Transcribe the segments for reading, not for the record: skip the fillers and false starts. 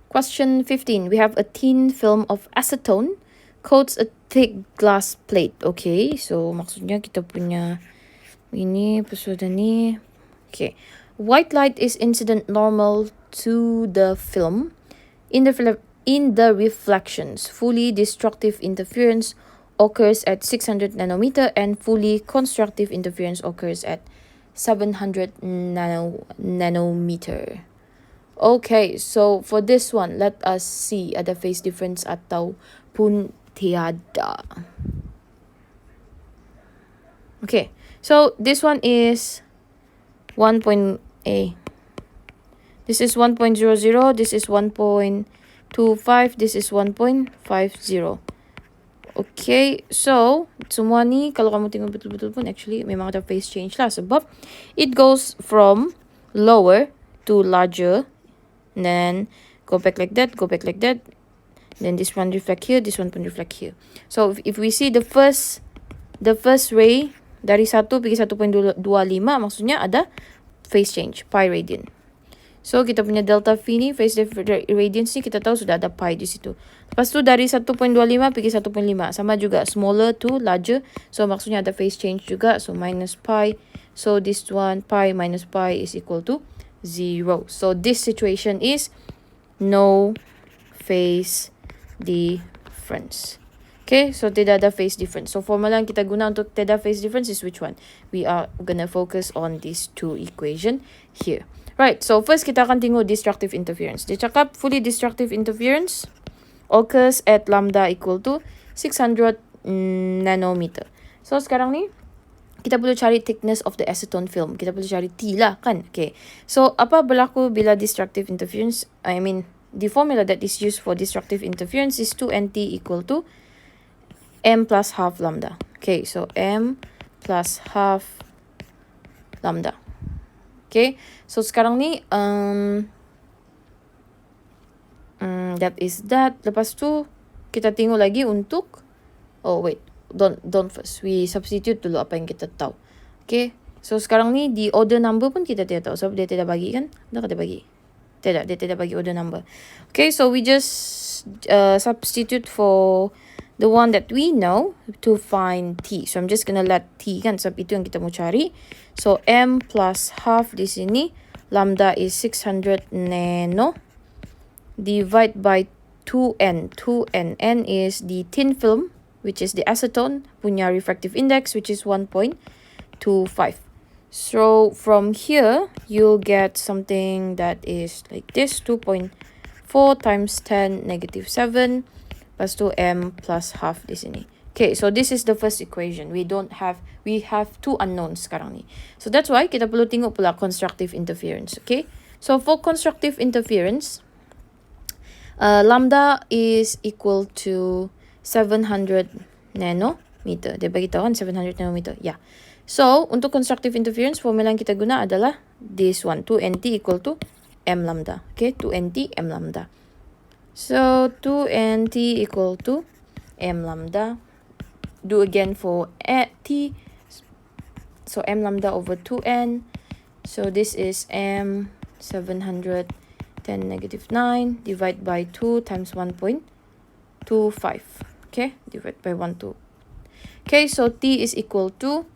Question 15. We have a thin film of acetone coats a thick glass plate. Okay, so maksudnya kita punya ini persoalan ni. Okay. White light is incident normal to the film. In the reflections, fully destructive interference occurs at 600 nanometer and fully constructive interference occurs at 700 nanometer. Okay, so for this one, let us see ada phase difference atau pun tiada. Okay, so this one is 1. This is 1.00, this is 1.25, this is 1.50. Okay, so semua ni kalau kamu tengok betul-betul pun actually memang ada phase change lah sebab it goes from lower to larger, and then go back like that, then this one reflect here, this one pun reflect here. So if we see the first ray dari 1 pergi 1.25, maksudnya ada phase change, pi radian. So kita punya delta V ni, phase radiance ni kita tahu sudah ada pi di situ. Lepas tu dari 1.25 pergi 1.5, sama juga smaller to larger. So maksudnya ada phase change juga, so minus pi. So this one, pi minus pi is equal to 0. So this situation is no phase difference. Okay, so tidak ada phase difference. So formula yang kita guna untuk tidak phase difference is which one? We are gonna focus on these two equation here. Right, so first kita akan tengok destructive interference. Dia cakap fully destructive interference occurs at lambda equal to 600 nanometer. So sekarang ni kita perlu cari thickness of the acetone film. Kita perlu cari T lah kan. Okay, so apa berlaku bila destructive interference? I mean, the formula that is used for destructive interference is 2nt equal to m plus half lambda. Okay, so m plus half lambda. Okay, so sekarang ni that is that. Lepas tu kita tengok lagi untuk don't first, we substitute dulu apa yang kita tahu. Okay, so sekarang ni di order number pun kita tidak tahu sebab dia tidak bagi kan. Dah kata bagi? Tidak, dia tidak bagi order number. Okay, so we just substitute for the one that we know to find T. So I'm just gonna let T kan, sebab itu yang kita mau cari. So m plus half di sini, lambda is 600 nano, divide by 2n. 2n, n is the thin film, which is the acetone, punya refractive index, which is 1.25. So from here, you'll get something that is like this, 2.4 times 10 negative 7, plus 2m plus half di sini. Okay, so this is the first equation. We have two unknowns sekarang ni. So that's why kita perlu tengok pula constructive interference. Okay, so for constructive interference, lambda is equal to 700 nanometer. Dia bagi tahu kan 700 nanometer. Yeah. So untuk constructive interference, formula yang kita guna adalah this one, 2nt equal to m lambda. Okay, 2nt m lambda. So 2nt equal to m lambda. Do again for t. So m lambda over 2n. So this is m 710 negative 9 divided by 2 times 1.25. Okay, divided by 1 2. Okay, so t is equal to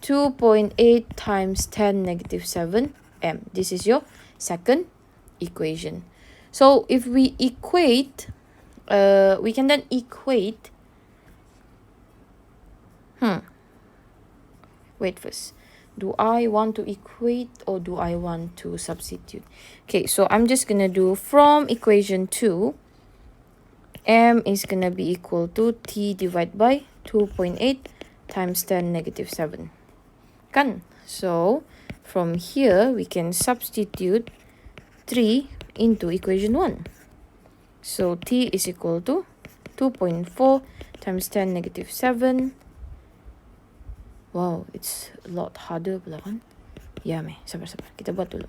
2.8 times 10 negative 7 m. This is your second equation. So if we equate, we can then equate. Wait first. Do I want to equate or do I want to substitute? Okay, so I'm just gonna do from equation 2, m is gonna be equal to t divided by 2.8 times 10 negative 7. Kan? So from here we can substitute 3 into equation 1. So t is equal to 2.4 times 10 negative 7. Wow, it's a lot harder pula kan? Ya meh, sabar. Kita buat dulu.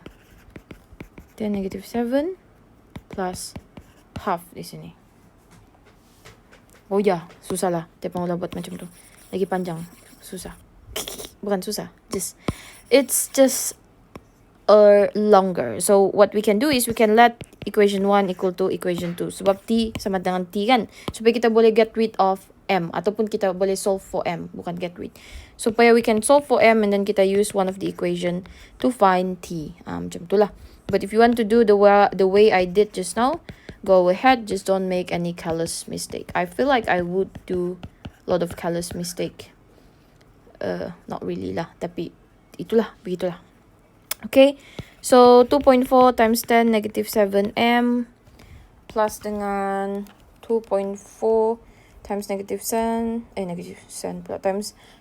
10 negative 7 plus half di sini. Oh ya, susah lah. Tiap orang buat macam tu. Lagi panjang. Susah. Bukan susah. It's just longer. So what we can do is we can let equation 1 equal to equation 2. Sebab T sama dengan T kan. Supaya kita boleh get rid of M. Ataupun kita boleh solve for M. Bukan get rid. Supaya we can solve for M and then kita use one of the equation to find T. Macam itulah. But if you want to do the way I did just now, go ahead. Just don't make any careless mistake. I feel like I would do a lot of careless mistake. Not really lah. Tapi itulah. Begitulah. Okay. So, 2.4 times 10 negative 7m plus dengan 2.4 times negative 7, negative 7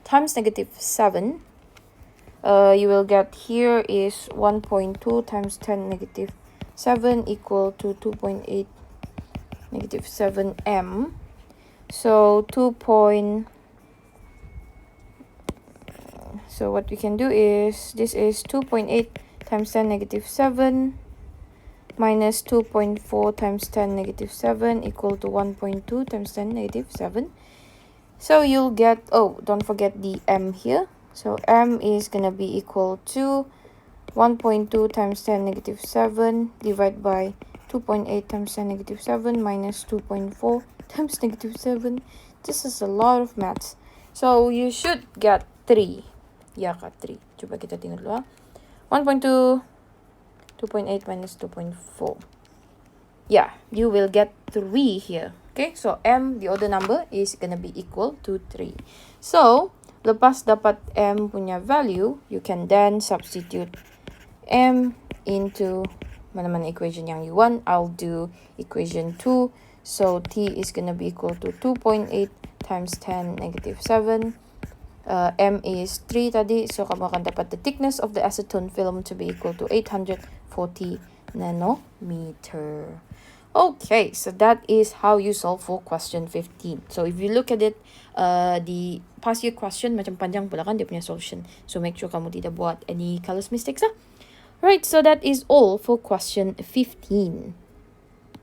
times negative 7. You will get here is 1.2 times 10 negative 7 equal to 2.8 negative 7m. So, so what we can do is, this is 2.8 times 10 negative 7 minus 2.4 times 10 negative 7 equal to 1.2 times 10 negative 7. So you'll get, oh, don't forget the m here. So m is going to be equal to 1.2 times 10 negative 7 divided by 2.8 times 10 negative 7 minus 2.4 times negative 7. This is a lot of maths. So you should get 3. Ya kak, 3. Coba kita tengok dulu. 1.2, 2.8 minus 2.4. Yeah, you will get 3 here. Okay, so M, the other number, is gonna be equal to 3. So, lepas dapat M punya value, you can then substitute M into mana-mana equation yang you want. I'll do equation 2. So, T is gonna be equal to 2.8 times 10 negative 7. M is 3 tadi, so kamu akan dapat the thickness of the acetone film to be equal to 840 nanometer. Okay, so that is how you solve for question 15. So if you look at it, the past year question macam panjang pula kan dia punya solution. So make sure kamu tidak buat any careless mistakes lah. Right, so that is all for question 15.